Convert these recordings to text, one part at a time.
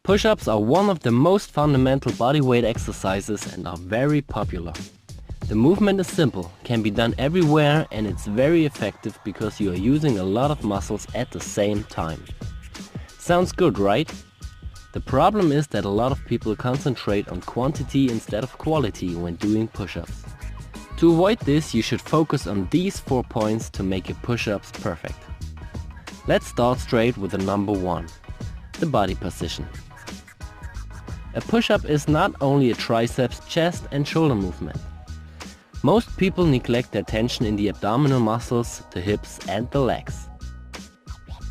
Push-ups are one of the most fundamental bodyweight exercises and are very popular. The movement is simple, can be done everywhere, and it's very effective because you are using a lot of muscles at the same time. Sounds good, right? The problem is that a lot of people concentrate on quantity instead of quality when doing push-ups. To avoid this, you should focus on these 4 points to make your push-ups perfect. Let's start straight with the number 1, the body position. A push-up is not only a triceps, chest and shoulder movement. Most people neglect their tension in the abdominal muscles, the hips and the legs.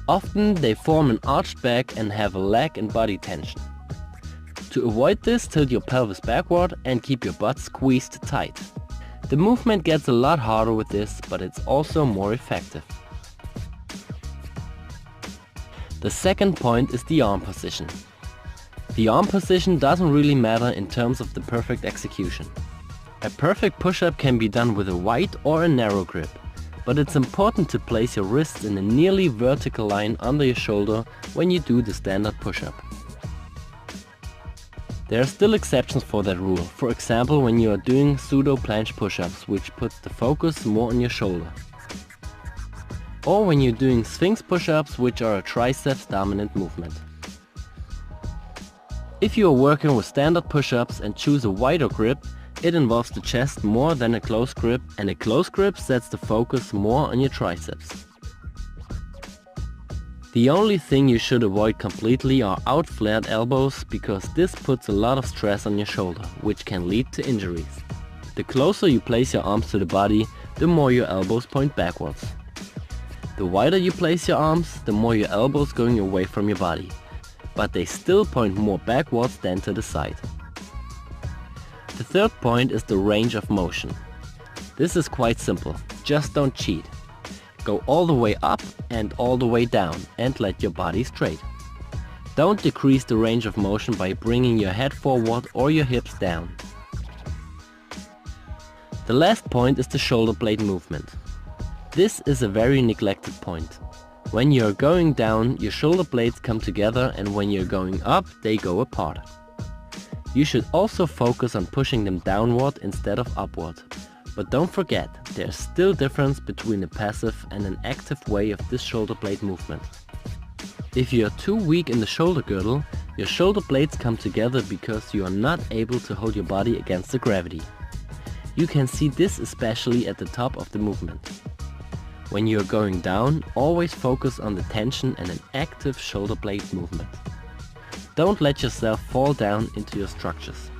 Often they form an arched back and have a leg and body tension. To avoid this, tilt your pelvis backward and keep your butt squeezed tight. The movement gets a lot harder with this, but it's also more effective. The second point is the arm position. The arm position doesn't really matter in terms of the perfect execution. A perfect push-up can be done with a wide or a narrow grip, but it's important to place your wrists in a nearly vertical line under your shoulder when you do the standard push-up. There are still exceptions for that rule, for example when you are doing pseudo planche push-ups, which puts the focus more on your shoulder. Or when you're doing sphinx push-ups, which are a triceps dominant movement. If you are working with standard push-ups and choose a wider grip, it involves the chest more than a close grip, and a close grip sets the focus more on your triceps. The only thing you should avoid completely are out flared elbows, because this puts a lot of stress on your shoulder, which can lead to injuries. The closer you place your arms to the body, the more your elbows point backwards. The wider you place your arms, the more your elbows going away from your body, but they still point more backwards than to the side. The third point is the range of motion. This is quite simple, just don't cheat. Go all the way up and all the way down and let your body straight. Don't decrease the range of motion by bringing your head forward or your hips down. The last point is the shoulder blade movement. This is a very neglected point. When you are going down, your shoulder blades come together, and when you're going up, they go apart. You should also focus on pushing them downward instead of upward. But don't forget, there's still difference between a passive and an active way of this shoulder blade movement. If you are too weak in the shoulder girdle, your shoulder blades come together because you are not able to hold your body against the gravity. You can see this especially at the top of the movement. When you are going down, always focus on the tension and an active shoulder blade movement. Don't let yourself fall down into your structures.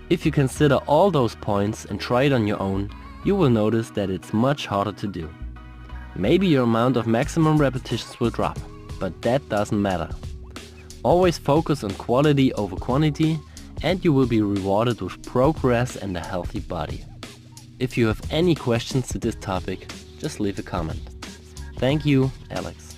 If you consider all those points and try it on your own, you will notice that it's much harder to do. Maybe your amount of maximum repetitions will drop, but that doesn't matter. Always focus on quality over quantity, and you will be rewarded with progress and a healthy body. If you have any questions to this topic, just leave a comment. Thank you, Alex.